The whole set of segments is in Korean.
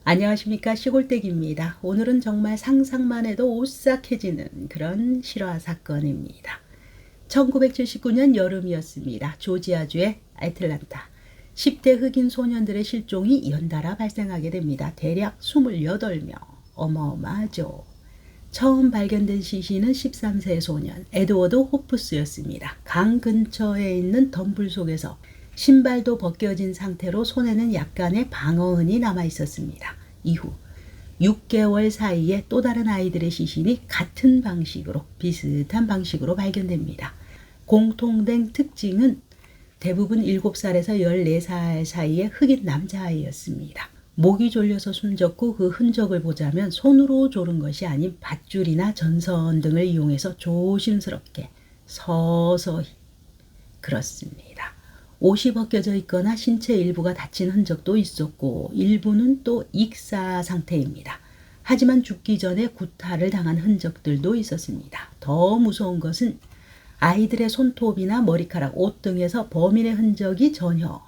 안녕하십니까, 시골댁입니다. 오늘은 정말 상상만 해도 오싹해지는 그런 실화 사건입니다. 1979년 여름이었습니다. 조지아주의 애틀랜타. 10대 흑인 소년들의 실종이 연달아 발생하게 됩니다. 대략 28명. 어마어마하죠. 처음 발견된 시신은 13세 소년 에드워드 호프스였습니다. 강 근처에 있는 덤불 속에서 신발도 벗겨진 상태로 손에는 약간의 방어흔이 남아 있었습니다. 이후 6개월 사이에 또 다른 아이들의 시신이 같은 방식으로, 비슷한 방식으로 발견됩니다. 공통된 특징은 대부분 7살에서 14살 사이의 흑인 남자아이였습니다. 목이 졸려서 숨졌고 그 흔적을 보자면 손으로 조른 것이 아닌 밧줄이나 전선 등을 이용해서 조심스럽게 서서히, 그렇습니다. 옷이 벗겨져 있거나 신체 일부가 다친 흔적도 있었고 일부는 또 익사 상태입니다. 하지만 죽기 전에 구타를 당한 흔적들도 있었습니다. 더 무서운 것은 아이들의 손톱이나 머리카락, 옷 등에서 범인의 흔적이 전혀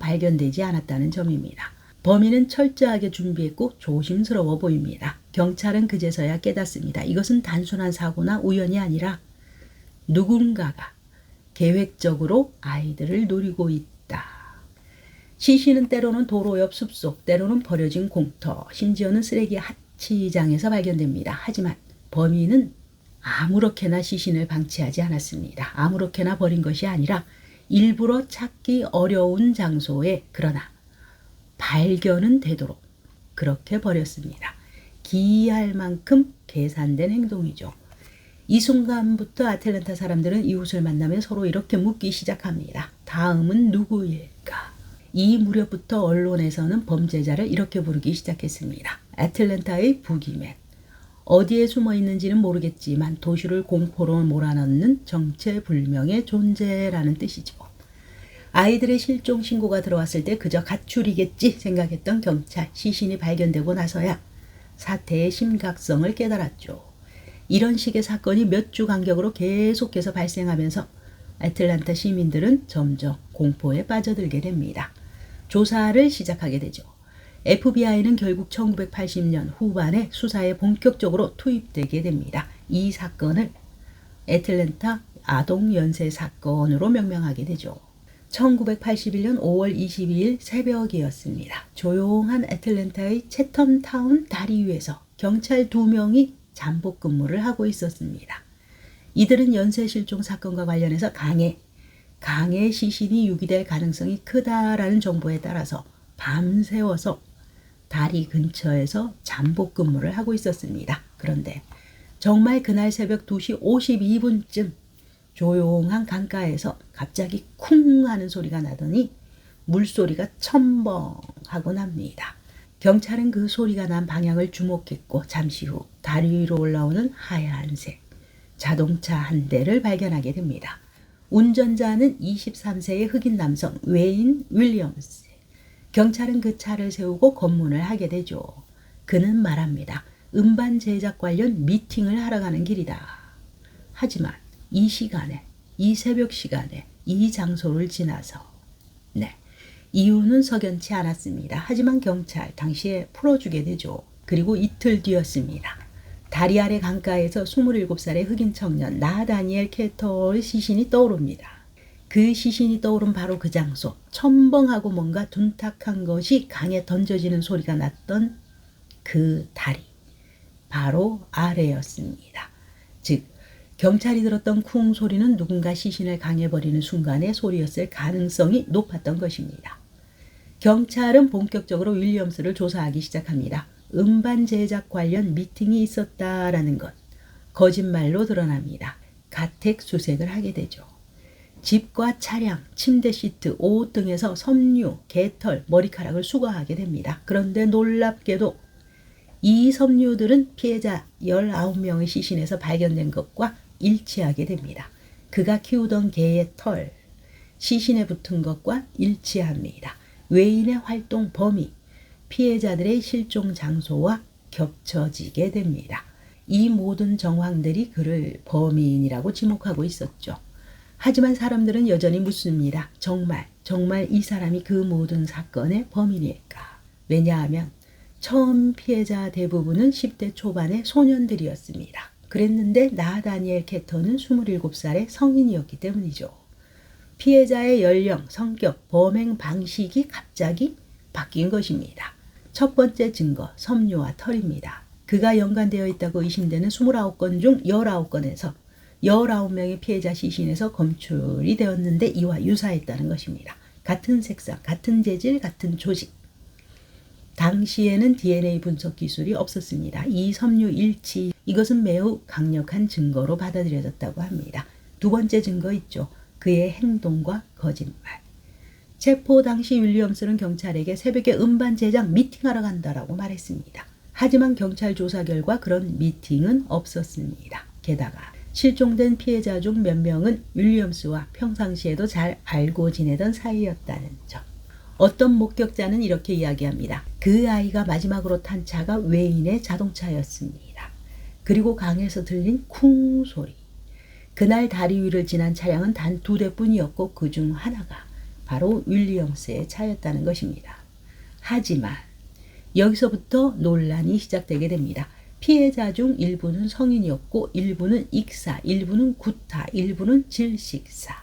발견되지 않았다는 점입니다. 범인은 철저하게 준비했고 조심스러워 보입니다. 경찰은 그제서야 깨닫습니다. 이것은 단순한 사고나 우연이 아니라 누군가가 계획적으로 아이들을 노리고 있다. 시신은 때로는 도로 옆 숲속, 때로는 버려진 공터, 심지어는 쓰레기 하치장에서 발견됩니다. 하지만 범인은 아무렇게나 시신을 방치하지 않았습니다. 아무렇게나 버린 것이 아니라 일부러 찾기 어려운 장소에, 그러나 발견은 되도록 그렇게 버렸습니다. 기이할 만큼 계산된 행동이죠. 이 순간부터 아틀랜타 사람들은 이웃을 만나면 서로 이렇게 묻기 시작합니다. 다음은 누구일까? 이 무렵부터 언론에서는 범죄자를 이렇게 부르기 시작했습니다. 애틀랜타의 부기맨. 어디에 숨어 있는지는 모르겠지만 도시를 공포로 몰아넣는 정체불명의 존재라는 뜻이죠. 아이들의 실종 신고가 들어왔을 때 그저 가출이겠지 생각했던 경찰, 시신이 발견되고 나서야 사태의 심각성을 깨달았죠. 이런 식의 사건이 몇 주 간격으로 계속해서 발생하면서 애틀랜타 시민들은 점점 공포에 빠져들게 됩니다. 조사를 시작하게 되죠. FBI는 결국 1980년 후반에 수사에 본격적으로 투입되게 됩니다. 이 사건을 애틀랜타 아동 연쇄 사건으로 명명하게 되죠. 1981년 5월 22일 새벽이었습니다. 조용한 애틀랜타의 채텀타운 다리 위에서 경찰 2명이 잠복 근무를 하고 있었습니다. 이들은 연쇄 실종 사건과 관련해서 강의 시신이 유기될 가능성이 크다라는 정보에 따라서 밤새워서 다리 근처에서 잠복 근무를 하고 있었습니다. 그런데 정말 그날 새벽 2시 52분쯤 조용한 강가에서 갑자기 쿵 하는 소리가 나더니 물소리가 첨벙하고 납니다. 경찰은 그 소리가 난 방향을 주목했고 잠시 후 다리 위로 올라오는 하얀색 자동차 한 대를 발견하게 됩니다. 운전자는 23세의 흑인 남성 웨인 윌리엄스. 경찰은 그 차를 세우고 검문을 하게 되죠. 그는 말합니다. 음반 제작 관련 미팅을 하러 가는 길이다. 하지만 이 시간에, 이 새벽 시간에 이 장소를 지나서 이유는 석연치 않았습니다. 하지만 경찰 당시에 풀어주게 되죠. 그리고 이틀 뒤였습니다. 다리 아래 강가에서 27살의 흑인 청년 나다니엘 캐터의 시신이 떠오릅니다. 그 시신이 떠오른 바로 그 장소, 첨벙하고 뭔가 둔탁한 것이 강에 던져지는 소리가 났던 그 다리, 바로 아래였습니다. 즉 경찰이 들었던 쿵 소리는 누군가 시신을 강에 버리는 순간의 소리였을 가능성이 높았던 것입니다. 경찰은 본격적으로 윌리엄스를 조사하기 시작합니다. 음반 제작 관련 미팅이 있었다라는 것, 거짓말로 드러납니다. 가택 수색을 하게 되죠. 집과 차량, 침대 시트, 옷 등에서 섬유, 개털, 머리카락을 수거하게 됩니다. 그런데 놀랍게도 이 섬유들은 피해자 19명의 시신에서 발견된 것과 일치하게 됩니다. 그가 키우던 개의 털, 시신에 붙은 것과 일치합니다. 외인의 활동 범위, 피해자들의 실종 장소와 겹쳐지게 됩니다. 이 모든 정황들이 그를 범인이라고 지목하고 있었죠. 하지만 사람들은 여전히 묻습니다. 정말 이 사람이 그 모든 사건의 범인일까? 왜냐하면 처음 피해자 대부분은 10대 초반의 소년들이었습니다. 그랬는데 나다니엘 캐터는 27살의 성인이었기 때문이죠. 피해자의 연령, 성격, 범행 방식이 갑자기 바뀐 것입니다. 첫 번째 증거, 섬유와 털입니다. 그가 연관되어 있다고 의심되는 29건 중 19건에서 19명의 피해자 시신에서 검출이 되었는데 이와 유사했다는 것입니다. 같은 색상, 같은 재질, 같은 조직. 당시에는 DNA 분석 기술이 없었습니다. 이 섬유 일치, 이것은 매우 강력한 증거로 받아들여졌다고 합니다. 두 번째 증거 있죠. 그의 행동과 거짓말. 체포 당시 윌리엄스는 경찰에게 새벽에 음반 제작 미팅하러 간다라고 말했습니다. 하지만 경찰 조사 결과 그런 미팅은 없었습니다. 게다가 실종된 피해자 중 몇 명은 윌리엄스와 평상시에도 잘 알고 지내던 사이였다는 점. 어떤 목격자는 이렇게 이야기합니다. 그 아이가 마지막으로 탄 차가 외인의 자동차였습니다. 그리고 강에서 들린 쿵 소리. 그날 다리 위를 지난 차량은 단 2대뿐이었고 그 중 하나가 바로 윌리엄스의 차였다는 것입니다. 하지만 여기서부터 논란이 시작되게 됩니다. 피해자 중 일부는 성인이었고 일부는 익사, 일부는 구타, 일부는 질식사.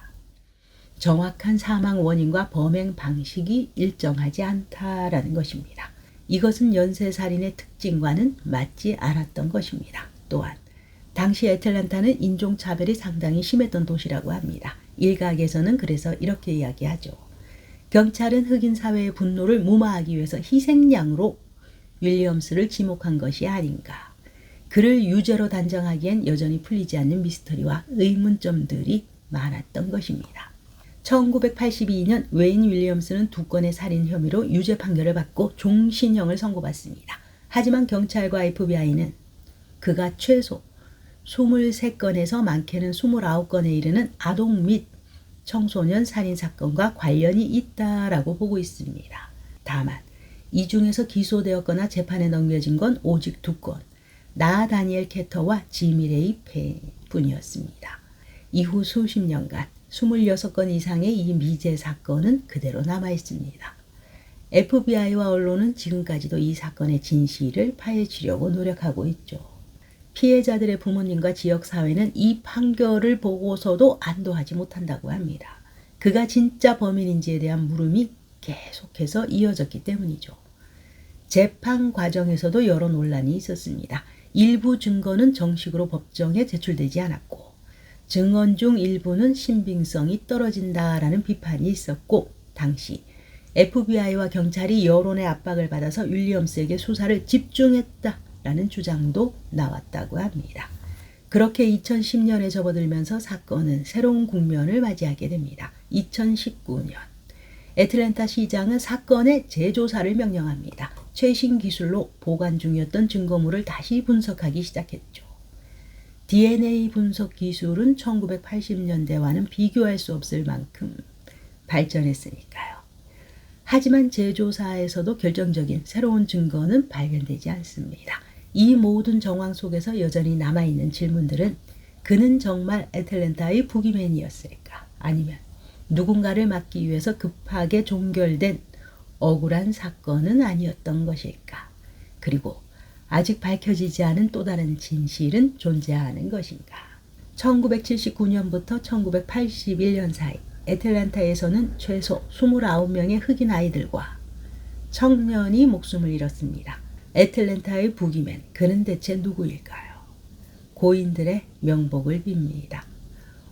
정확한 사망 원인과 범행 방식이 일정하지 않다라는 것입니다. 이것은 연쇄살인의 특징과는 맞지 않았던 것입니다. 또한 당시 애틀랜타는 인종차별이 상당히 심했던 도시라고 합니다. 일각에서는 그래서 이렇게 이야기하죠. 경찰은 흑인 사회의 분노를 무마하기 위해서 희생양으로 윌리엄스를 지목한 것이 아닌가. 그를 유죄로 단정하기엔 여전히 풀리지 않는 미스터리와 의문점들이 많았던 것입니다. 1982년 웨인 윌리엄스는 2건의 살인 혐의로 유죄 판결을 받고 종신형을 선고받습니다. 하지만 경찰과 FBI는 그가 최소 23건에서 많게는 29건에 이르는 아동 및 청소년 살인 사건과 관련이 있다라고 보고 있습니다. 다만 이 중에서 기소되었거나 재판에 넘겨진 건 오직 2건, 나다니엘 캐터와 지미 레이 뿐이었습니다. 이후 수십 년간 26건 이상의 이 미제 사건은 그대로 남아 있습니다. FBI와 언론은 지금까지도 이 사건의 진실을 파헤치려고 노력하고 있죠. 피해자들의 부모님과 지역사회는 이 판결을 보고서도 안도하지 못한다고 합니다. 그가 진짜 범인인지에 대한 물음이 계속해서 이어졌기 때문이죠. 재판 과정에서도 여러 논란이 있었습니다. 일부 증거는 정식으로 법정에 제출되지 않았고 증언 중 일부는 신빙성이 떨어진다라는 비판이 있었고 당시 FBI와 경찰이 여론의 압박을 받아서 윌리엄스에게 수사를 집중했다라는 주장도 나왔다고 합니다. 그렇게 2010년에 접어들면서 사건은 새로운 국면을 맞이하게 됩니다. 2019년 애틀랜타 시장은 사건의 재조사를 명령합니다. 최신 기술로 보관 중이었던 증거물을 다시 분석하기 시작했죠. DNA 분석 기술은 1980년대와는 비교할 수 없을 만큼 발전했으니까요. 하지만 재조사에서도 결정적인 새로운 증거는 발견되지 않습니다. 이 모든 정황 속에서 여전히 남아있는 질문들은 그는 정말 애틀랜타의 부기맨이었을까? 아니면 누군가를 막기 위해서 급하게 종결된 억울한 사건은 아니었던 것일까? 그리고 아직 밝혀지지 않은 또 다른 진실은 존재하는 것인가? 1979년부터 1981년 사이 애틀랜타에서는 최소 29명의 흑인 아이들과 청년이 목숨을 잃었습니다. 애틀랜타의 부기맨, 그는 대체 누구일까요? 고인들의 명복을 빕니다.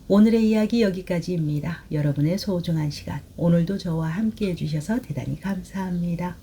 오늘의 이야기 여기까지입니다. 여러분의 소중한 시간, 오늘도 저와 함께 해주셔서 대단히 감사합니다.